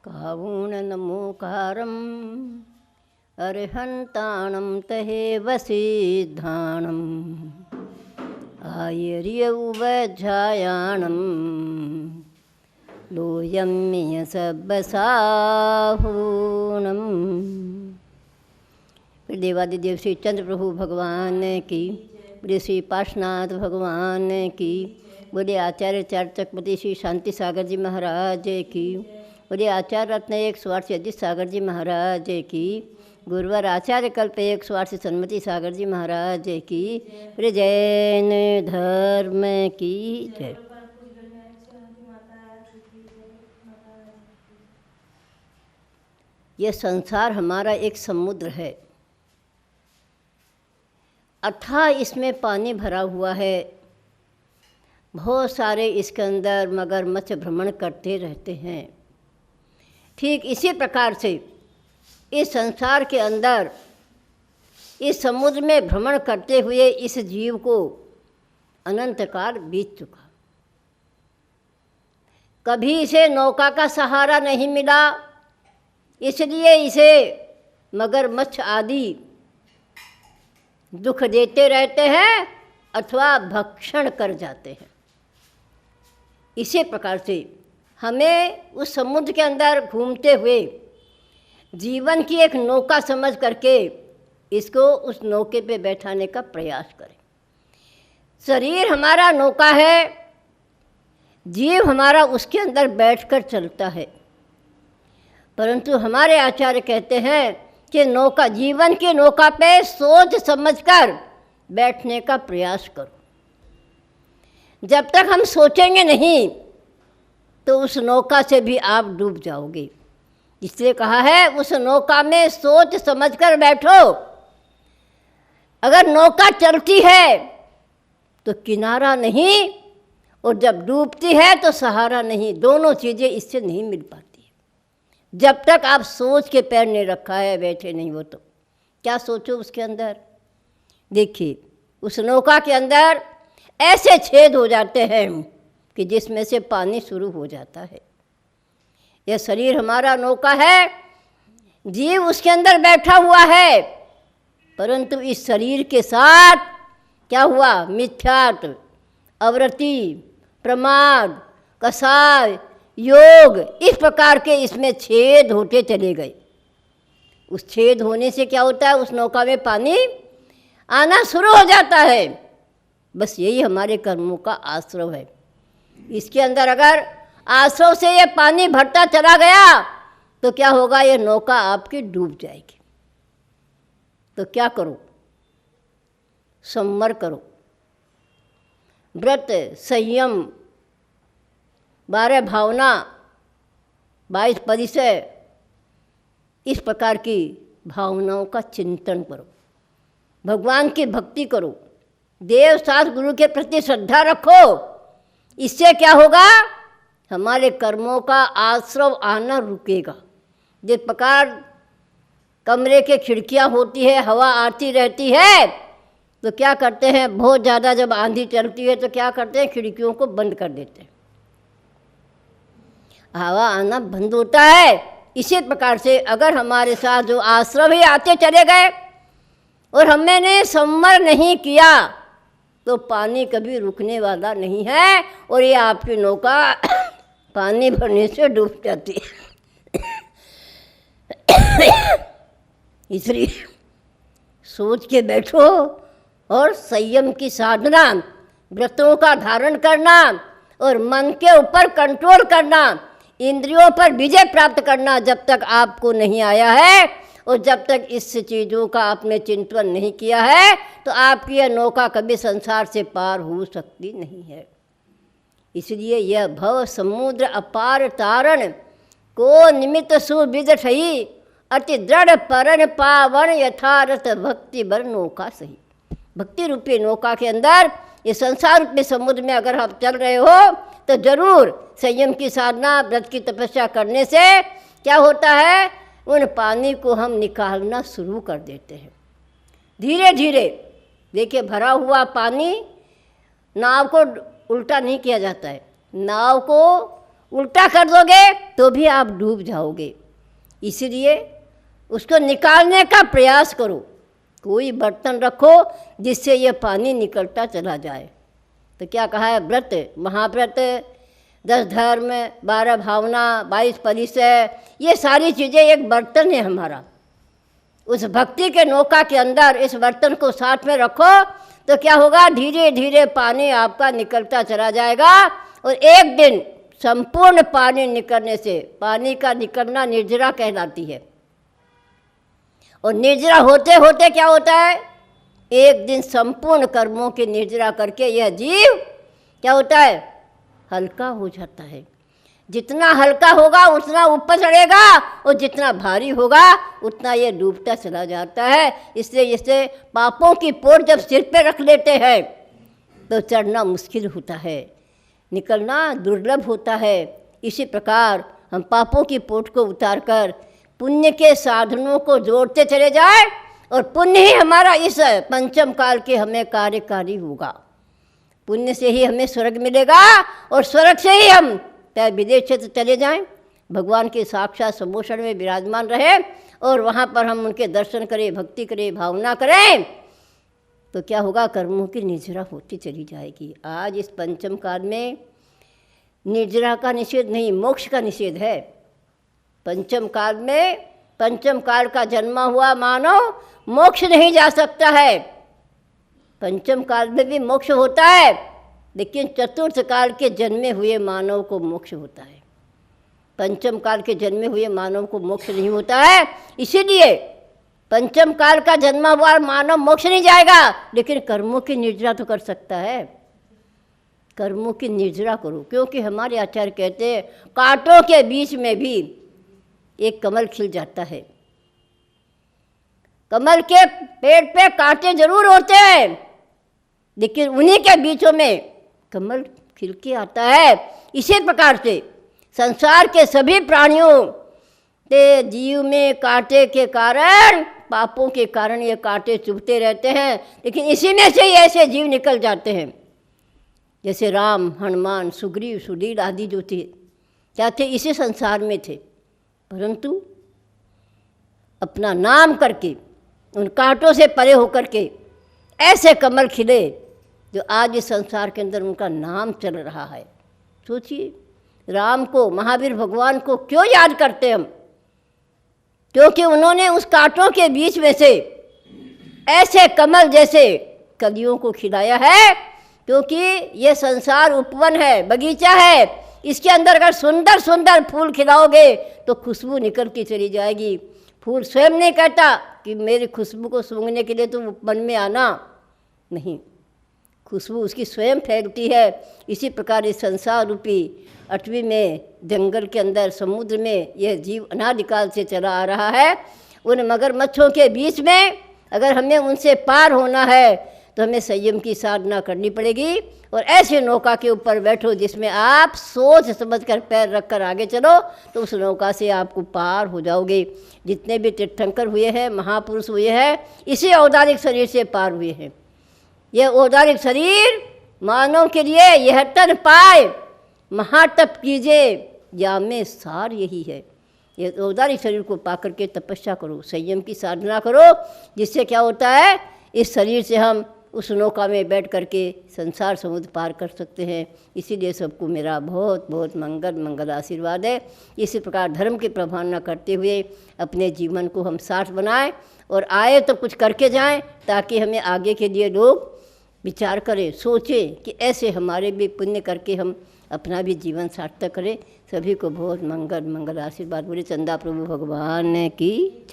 कावूणनमोकारम् अर्हन्ताणं तहेवसिद्धाणम् आयर्यौवध्यायाणं लोयम्यसब्बसाहूणम्। देवादिदेव श्री चंद्र प्रभु भगवान की, बोले श्री पार्श्वनाथ भगवान की, बोले आचार्य चर्चकपति श्री शांति सागर जी महाराज की, बोले आचार्य रत्न 108 से अजित सागर जी महाराज की, गुरुवर आचार्य कल्प 108 से सन्मति सागर जी महाराज की, बोले जैन धर्म की जय। ये संसार हमारा एक समुद्र है, अथाह इसमें पानी भरा हुआ है। बहुत सारे इसके अंदर मगरमच्छ भ्रमण करते रहते हैं। ठीक इसी प्रकार से इस संसार के अंदर इस समुद्र में भ्रमण करते हुए इस जीव को अनंत काल बीत चुका। कभी इसे नौका का सहारा नहीं मिला, इसलिए इसे मगरमच्छ आदि दुख देते रहते हैं अथवा भक्षण कर जाते हैं। इसी प्रकार से हमें उस समुद्र के अंदर घूमते हुए जीवन की एक नौका समझ करके इसको उस नौके पे बैठाने का प्रयास करें। शरीर हमारा नौका है, जीव हमारा उसके अंदर बैठकर चलता है। परंतु हमारे आचार्य कहते हैं कि नौका, जीवन की नौका पे सोच समझकर बैठने का प्रयास करो। जब तक हम सोचेंगे नहीं तो उस नौका से भी आप डूब जाओगे। इसलिए कहा है उस नौका में सोच समझकर बैठो। अगर नौका चलती है तो किनारा नहीं, और जब डूबती है तो सहारा नहीं। दोनों चीज़ें इससे नहीं मिल पाती। जब तक आप सोच के पैर नहीं रखा है, बैठे नहीं हो, तो क्या सोचो उसके अंदर। देखिए उस नौका के अंदर ऐसे छेद हो जाते हैं कि जिसमें से पानी शुरू हो जाता है। यह शरीर हमारा नौका है, जीव उसके अंदर बैठा हुआ है, परंतु इस शरीर के साथ क्या हुआ? मिथ्यात्व, अवृत्ति, प्रमाद, कसाय, योग, इस प्रकार के इसमें छेद होते चले गए। उस छेद होने से क्या होता है? उस नौका में पानी आना शुरू हो जाता है। बस यही हमारे कर्मों का आश्रव है। इसके अंदर अगर आश्रव से ये पानी भरता चला गया तो क्या होगा? ये नौका आपकी डूब जाएगी। तो क्या करो? संवर करो, व्रत, संयम, 12 भावना, 22 परिचय, इस प्रकार की भावनाओं का चिंतन करो। भगवान की भक्ति करो, देव शास्त्र गुरु के प्रति श्रद्धा रखो। इससे क्या होगा? हमारे कर्मों का आश्रव आना रुकेगा। जिस प्रकार कमरे के खिड़कियां होती है, हवा आती रहती है, तो क्या करते हैं? बहुत ज़्यादा जब आंधी चलती है तो क्या करते हैं? खिड़कियों को बंद कर देते हैं, हवा आना बंद होता है। इसी प्रकार से अगर हमारे साथ जो आश्रव ही आते चले गए और हमने संवर नहीं किया तो पानी कभी रुकने वाला नहीं है, और ये आपकी नौका पानी भरने से डूब जाती है। इसलिए सोच के बैठो और संयम की साधना, व्रतों का धारण करना और मन के ऊपर कंट्रोल करना, इंद्रियों पर विजय प्राप्त करना जब तक आपको नहीं आया है, और जब तक इस चीज़ों का आपने चिंतन नहीं किया है, तो आपकी यह नौका कभी संसार से पार हो सकती नहीं है। इसलिए यह भव समुद्र अपार तारण को निमित्त सुविद ठही, अति दृढ़ परन पावन यथारथ भक्ति बर नौका सही। भक्ति रूपी नौका के अंदर, ये संसार रूपी समुद्र में अगर आप चल रहे हो तो जरूर संयम की साधना, व्रत की तपस्या करने से क्या होता है? उन पानी को हम निकालना शुरू कर देते हैं धीरे धीरे। देखिए भरा हुआ पानी, नाव को उल्टा नहीं किया जाता है, नाव को उल्टा कर दोगे तो भी आप डूब जाओगे। इसलिए उसको निकालने का प्रयास करो। कोई बर्तन रखो जिससे ये पानी निकलता चला जाए। तो क्या कहा है, व्रत, महाव्रत, 10 धर्म, 12 भावना, 22 परिचय, ये सारी चीज़ें एक बर्तन है हमारा। उस भक्ति के नौका के अंदर इस बर्तन को साथ में रखो तो क्या होगा, धीरे धीरे पानी आपका निकलता चला जाएगा और एक दिन संपूर्ण पानी निकलने से, पानी का निकलना निर्जरा कहलाती है। और निर्जरा होते होते क्या होता है, एक दिन संपूर्ण कर्मों की निर्जरा करके यह जीव क्या होता है, हल्का हो जाता है। जितना हल्का होगा उतना ऊपर चढ़ेगा और जितना भारी होगा उतना ये डूबता चला जाता है। इसलिए इससे पापों की पोर जब सिर पे रख लेते हैं तो चढ़ना मुश्किल होता है, निकलना दुर्लभ होता है। इसी प्रकार हम पापों की पोट को उतारकर पुण्य के साधनों को जोड़ते चले जाएं और पुण्य ही हमारा इस पंचम काल के हमें कार्यकारी होगा। पुण्य से ही हमें स्वर्ग मिलेगा और स्वर्ग से ही हम चाहे विदेश क्षेत्र चले जाएं, भगवान के साक्षात सम्मोषण में विराजमान रहे और वहाँ पर हम उनके दर्शन करें, भक्ति करें, भावना करें, तो क्या होगा, कर्मों की निर्जरा होती चली जाएगी। आज इस पंचम काल में निर्जरा का निषेध नहीं, मोक्ष का निषेध है। पंचम काल में, पंचम काल का जन्मा हुआ मानव मोक्ष नहीं जा सकता है। पंचम काल में भी मोक्ष होता है, लेकिन चतुर्थ काल के जन्मे हुए मानव को मोक्ष होता है। पंचम काल के जन्मे हुए मानव को मोक्ष नहीं होता है। इसीलिए पंचम काल का जन्मा हुआ मानव मोक्ष नहीं जाएगा, लेकिन कर्मों की निर्जरा तो कर सकता है। कर्मों की निर्जरा करो, क्योंकि हमारे आचार्य कहते हैं कांटों के बीच में भी एक कमल खिल जाता है। कमल के पेड़ पे कांटे जरूर होते हैं, लेकिन उन्हीं के बीचों में कमल खिल के आता है। इसी प्रकार से संसार के सभी प्राणियों के जीव में कांटे के कारण, पापों के कारण ये कांटे चुभते रहते हैं, लेकिन इसी में से ही ऐसे जीव निकल जाते हैं। जैसे राम, हनुमान, सुग्रीव, सुनील आदि जो थे, क्या थे, इसी संसार में थे, परंतु अपना नाम करके उन कांटों से परे होकर के ऐसे कमल खिले जो आज इस संसार के अंदर उनका नाम चल रहा है। सोचिए, राम को, महावीर भगवान को क्यों याद करते हम? क्योंकि उन्होंने उस कांटों के बीच में से ऐसे कमल जैसे कलियों को खिलाया है। क्योंकि ये संसार उपवन है, बगीचा है, इसके अंदर अगर सुंदर सुंदर फूल खिलाओगे तो खुशबू निकलती चली जाएगी। फूल स्वयं नहीं कहता कि मेरी खुशबू को सूंघने के लिए तुम उपवन में आना, नहीं, खुशबू उसकी स्वयं फैलती है। इसी प्रकार इस संसार रूपी अटवी में, जंगल के अंदर, समुद्र में यह जीव अनादिकाल से चला आ रहा है। उन मगरमच्छों के बीच में अगर हमें उनसे पार होना है तो हमें संयम की साधना करनी पड़ेगी और ऐसे नौका के ऊपर बैठो जिसमें आप सोच समझ कर पैर रख कर आगे चलो, तो उस नौका से आपको पार हो जाओगे। जितने भी तीर्थंकर हुए हैं, महापुरुष हुए हैं, इसी औदारिक शरीर से पार हुए हैं। यह औदारिक शरीर मानव के लिए यह तन पाए, महातप कीजिए, या में सार यही है। यह औदारिक शरीर को पा करके तपस्या करो, संयम की साधना करो, जिससे क्या होता है, इस शरीर से हम उस नौका में बैठ करके संसार समुद्र पार कर सकते हैं। इसीलिए सबको मेरा बहुत बहुत मंगल आशीर्वाद है। इसी प्रकार धर्म की प्रभावना करते हुए अपने जीवन को हम सार्थ बनाएं और आए तो कुछ करके जाएं, ताकि हमें आगे के लिए लोग विचार करें, सोचें कि ऐसे हमारे भी पुण्य करके हम अपना भी जीवन सार्थक करें। सभी को बहुत मंगल आशीर्वाद। बोले चंदा प्रभु भगवान की।